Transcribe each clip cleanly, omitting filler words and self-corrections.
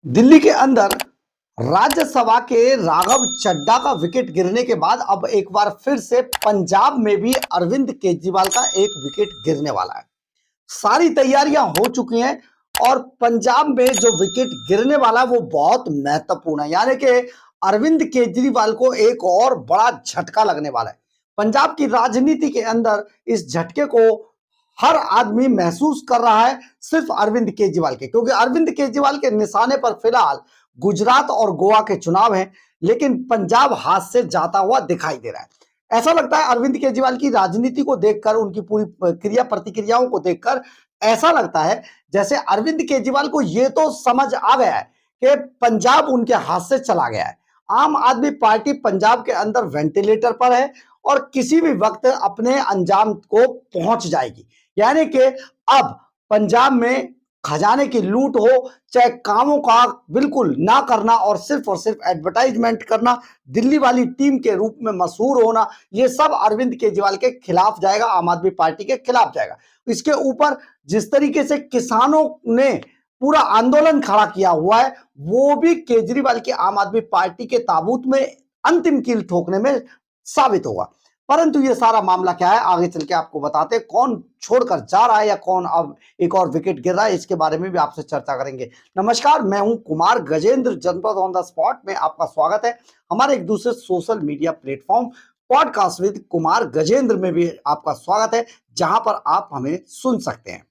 दिल्ली के अंदर राज्यसभा के राघव चड्ढा का विकेट गिरने के बाद अब एक बार फिर से पंजाब में भी अरविंद केजरीवाल का एक विकेट गिरने वाला है। सारी तैयारियां हो चुकी हैं और पंजाब में जो विकेट गिरने वाला है वो बहुत महत्वपूर्ण है, यानी कि अरविंद केजरीवाल को एक और बड़ा झटका लगने वाला है। पंजाब की राजनीति के अंदर इस झटके को हर आदमी महसूस कर रहा है, सिर्फ अरविंद केजरीवाल के, क्योंकि अरविंद केजरीवाल के निशाने पर फिलहाल गुजरात और गोवा के चुनाव हैं, लेकिन पंजाब हाथ से जाता हुआ दिखाई दे रहा है। ऐसा लगता है अरविंद केजरीवाल की राजनीति को देखकर, उनकी पूरी क्रिया प्रतिक्रियाओं को देखकर ऐसा लगता है जैसे अरविंद केजरीवाल को यह तो समझ आ गया है कि पंजाब उनके हाथ से चला गया है। आम आदमी पार्टी पंजाब के अंदर वेंटिलेटर पर है और किसी भी वक्त अपने अंजाम को पहुंच जाएगी, यानी कि अब पंजाब में खजाने की लूट हो, चाहे कामों का बिल्कुल ना करना और सिर्फ एडवर्टाइजमेंट करना, दिल्ली वाली टीम के रूप में मशहूर होना, ये सब अरविंद केजरीवाल के खिलाफ जाएगा, आम आदमी पार्टी के खिलाफ जाएगा। इसके ऊपर जिस तरीके से किसानों ने पूरा आंदोलन खड़ा किया हुआ है, वो भी केजरीवाल की आम आदमी पार्टी के ताबूत में अंतिम कील ठोकने में साबित होगा। परंतु ये सारा मामला क्या है, आगे चल के आपको बताते हैं। कौन छोड़कर जा रहा है या कौन अब एक और विकेट गिर रहा है, इसके बारे में भी आपसे चर्चा करेंगे। नमस्कार, मैं हूं कुमार गजेंद्र, जनपद ऑन द स्पॉट में आपका स्वागत है। हमारे एक दूसरे social media platform podcast with Kumar Gajendra में भी आपका स्वागत है, जहां पर आप हमें सुन सकते हैं।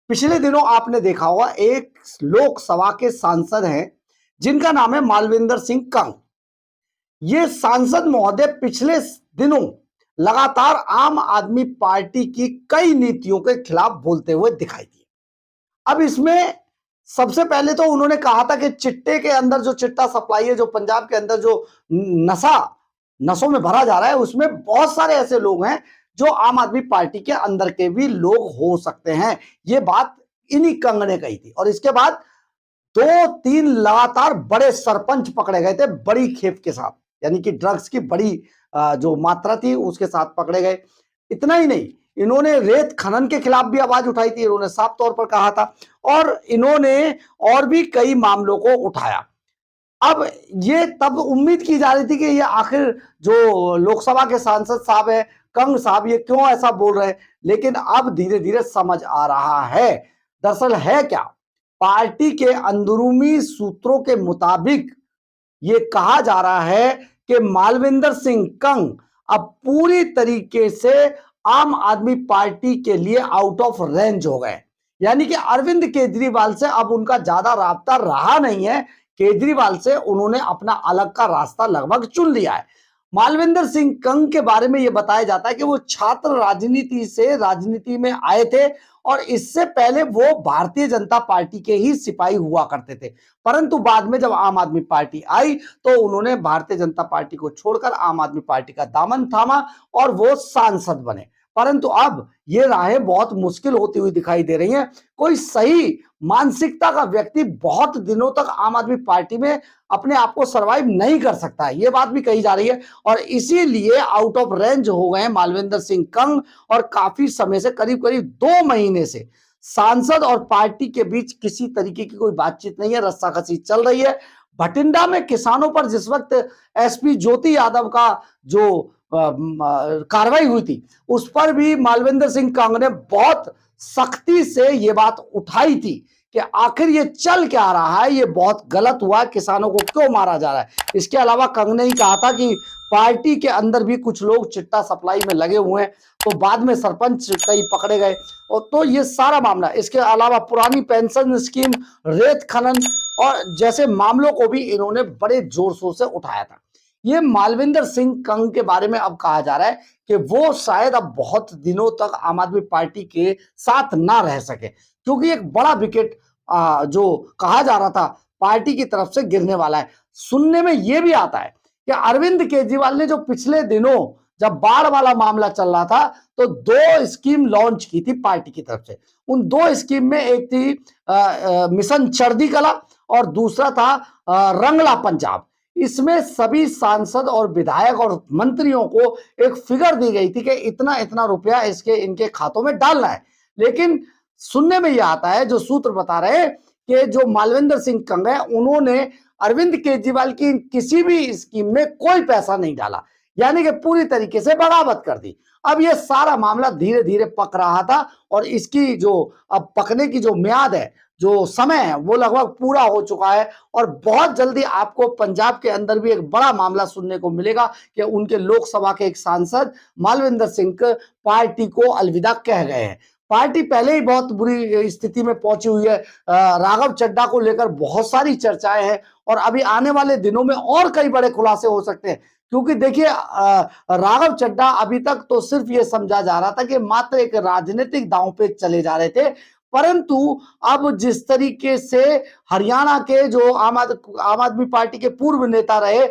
पिछले दिनों आपने देखा होगा, एक लोकसभा के सांसद हैं जिनका नाम है मालविंदर सिंह कंग। ये सांसद महोदय पिछले दिनों लगातार आम आदमी पार्टी की कई नीतियों के खिलाफ बोलते हुए दिखाई दिए। अब इसमें सबसे पहले तो उन्होंने कहा था कि चिट्टे के अंदर जो चिट्टा सप्लाई है, जो पंजाब के अंदर जो नसों में भरा जा रहा है, उसमें बहुत सारे ऐसे लोग हैं जो आम आदमी पार्टी के अंदर के भी लोग हो सकते हैं। ये बात इन्हीं कंग ने कही थी और इसके बाद 2-3 लगातार बड़े सरपंच पकड़े गए थे बड़ी खेप के साथ, यानी कि ड्रग्स की बड़ी जो मात्रा थी उसके साथ पकड़े गए। इतना ही नहीं, इन्होंने रेत खनन के खिलाफ भी आवाज उठाई थी, इन्होंने साफ तौर पर कहा था, और इन्होंने और भी कई मामलों को उठाया। अब ये तब उम्मीद की जा रही थी कि ये आखिर जो लोकसभा के सांसद साहब है कंग साहब, ये क्यों ऐसा बोल रहे हैं, लेकिन अब धीरे धीरे समझ आ रहा है। दरअसल है क्या, पार्टी के अंदरूनी सूत्रों के मुताबिक ये कहा जा रहा है कि मालविंदर सिंह कंग अब पूरी तरीके से आम आदमी पार्टी के लिए आउट ऑफ रेंज हो गए, यानी कि अरविंद केजरीवाल से अब उनका ज्यादा रास्ता रहा नहीं है। केजरीवाल से उन्होंने अपना अलग का रास्ता लगभग चुन लिया है। मालविंदर सिंह कंग के बारे में यह बताया जाता है कि वो छात्र राजनीति से राजनीति में आए थे और इससे पहले वो भारतीय जनता पार्टी के ही सिपाही हुआ करते थे, परंतु बाद में जब आम आदमी पार्टी आई तो उन्होंने भारतीय जनता पार्टी को छोड़कर आम आदमी पार्टी का दामन थामा और वो सांसद बने। परंतु अब ये राहें बहुत मुश्किल होती हुई दिखाई दे रही हैं। कोई सही मानसिकता का व्यक्ति बहुत दिनों तक आम आदमी पार्टी में अपने आप को सरवाइव नहीं कर सकता है, ये बात भी कही जा रही है, और इसीलिए आउट ऑफ रेंज हो गए हैं मालविंदर सिंह कंग। और काफी समय से, करीब करीब 2 महीने से सांसद और पार्टी के बीच किसी तरीके की कोई बातचीत नहीं है, रस्साकसी चल रही है। भटिंडा में किसानों पर जिस वक्त एसपी ज्योति यादव का जो कार्रवाई हुई थी, उस पर भी मालविंदर सिंह कंग ने बहुत सख्ती से ये बात उठाई थी कि आखिर ये चल क्या रहा है, ये बहुत गलत हुआ, किसानों को क्यों मारा जा रहा है। इसके अलावा कंग ने ही कहा था कि पार्टी के अंदर भी कुछ लोग चिट्टा सप्लाई में लगे हुए हैं, तो बाद में सरपंच कई पकड़े गए। और तो ये सारा मामला, इसके अलावा पुरानी पेंशन स्कीम, रेत खनन और जैसे मामलों को भी इन्होंने बड़े जोर शोर से उठाया था। ये मालविंदर सिंह कंग के बारे में अब कहा जा रहा है कि वो शायद अब बहुत दिनों तक आम आदमी पार्टी के साथ ना रह सके, क्योंकि एक बड़ा विकेट जो कहा जा रहा था पार्टी की तरफ से गिरने वाला है। सुनने में यह भी आता है कि अरविंद केजरीवाल ने जो पिछले दिनों जब बाढ़ वाला मामला चल रहा था तो 2 स्कीम लॉन्च की थी पार्टी की तरफ से। उन 2 स्कीम में एक थी मिशन चढ़ती कला और दूसरा था रंगला पंजाब। इसमें सभी सांसद और विधायक और मंत्रियों को एक फिगर दी गई थी कि इतना इतना रुपया इनके खातों में डालना है। लेकिन सुनने में यह आता है, जो सूत्र बता रहे हैं कि जो मालविंदर सिंह कंग है उन्होंने अरविंद केजरीवाल की किसी भी स्कीम में कोई पैसा नहीं डाला, यानी कि पूरी तरीके से बगावत कर दी। अब ये सारा मामला धीरे धीरे पक रहा था और इसकी जो अब पकने की जो म्याद है, जो समय है, वो लगभग पूरा हो चुका है और बहुत जल्दी आपको पंजाब के अंदर भी एक बड़ा मामला सुनने को मिलेगा कि उनके लोकसभा के एक सांसद मालविंदर सिंह पार्टी को अलविदा कह गए हैं। पार्टी पहले ही बहुत बुरी स्थिति में पहुंची हुई है। राघव चड्ढा को लेकर बहुत सारी चर्चाएं हैं और अभी आने वाले दिनों में और कई बड़े खुलासे हो सकते हैं, क्योंकि देखिए राघव चड्ढा अभी तक तो सिर्फ ये समझा जा रहा था कि मात्र एक राजनीतिक दांव पे चले जा रहे थे, परंतु अब जिस तरीके से हरियाणा के जो आम आदमी पार्टी के पूर्व नेता रहे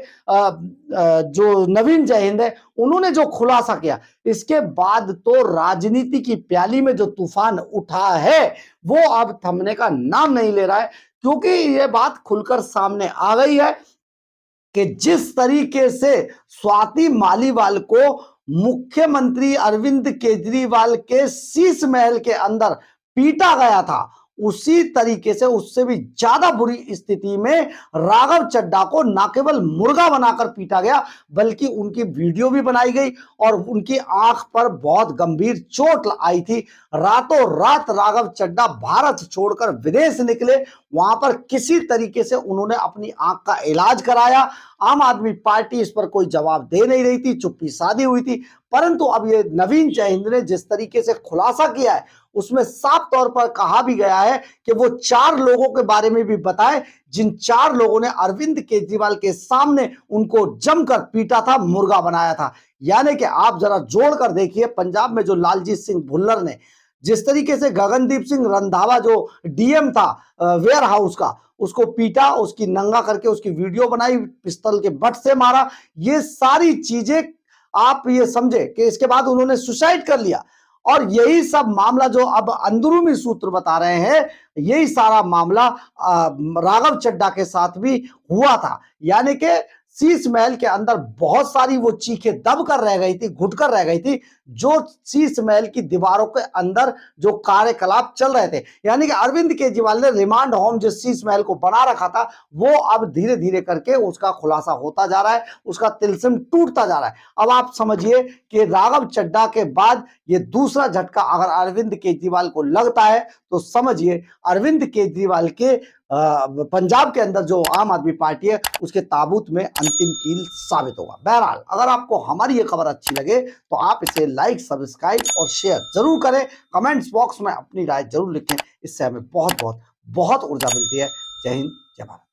जो नवीन जयहिंद है, उन्होंने जो खुलासा किया, इसके बाद तो राजनीति की प्याली में जो तूफान उठा है वो अब थमने का नाम नहीं ले रहा है, क्योंकि ये बात खुलकर सामने आ गई है कि जिस तरीके से स्वाति मालीवाल को मुख्यमंत्री अरविंद केजरीवाल के शीश महल के अंदर पीटा गया था, उसी तरीके से उससे भी ज्यादा बुरी स्थिति में राघव चड्ढा को न केवल मुर्गा बनाकर पीटा गया, बल्कि उनकी वीडियो भी बनाई गई और उनकी आंख पर बहुत गंभीर चोट आई थी। रातों रात राघव चड्ढा भारत छोड़कर विदेश निकले, वहां पर किसी तरीके से उन्होंने अपनी आंख का इलाज कराया। आम आदमी पार्टी इस पर कोई जवाब दे नहीं रही थी, चुप्पी साधी हुई थी, परंतु अब ये नवीन जयहिंद ने जिस तरीके से खुलासा किया है उसमें साफ तौर पर कहा भी गया है कि वो 4 लोगों के बारे में भी बताएं जिन 4 लोगों ने अरविंद केजरीवाल के सामने उनको जमकर पीटा था, मुर्गा बनाया था। यानी कि आप जरा जोड़कर देखिए, पंजाब में जो लालजीत सिंह भुल्लर ने जिस तरीके से गगनदीप सिंह रंधावा जो डीएम था वेयर हाउस का, उसको पीटा, उसकी नंगा करके उसकी वीडियो बनाई, पिस्तौल के बट से मारा, ये सारी चीजें आप ये समझे कि इसके बाद उन्होंने सुसाइड कर लिया। और यही सब मामला जो अब अंदरूनी सूत्र बता रहे हैं, यही सारा मामला राघव चड्ढा के साथ भी हुआ था। यानी कि शीश महल के अंदर बहुत सारी वो चीखें दब कर रह गई थी, घुट कर रह गई थी, जो शीश महल की दीवारों के अंदर जो कार्यकलाप चल रहे थे। यानी कि अरविंद केजरीवाल ने रिमांड होम जिस शीश महल को बना रखा था, वो अब धीरे धीरे करके उसका खुलासा होता जा रहा है, उसका तिलस्म टूटता जा रहा है। अब आप समझिए कि राघव चड्ढा के बाद ये दूसरा झटका अगर अरविंद केजरीवाल को लगता है, तो समझिए अरविंद केजरीवाल के पंजाब के अंदर जो आम आदमी पार्टी है उसके ताबूत में अंतिम कील साबित होगा। बहरहाल, अगर आपको हमारी ये खबर अच्छी लगे तो आप इसे लाइक, सब्सक्राइब और शेयर जरूर करें। कमेंट्स बॉक्स में अपनी राय जरूर लिखें, इससे हमें बहुत बहुत बहुत ऊर्जा मिलती है। जय हिंद, जय भारत।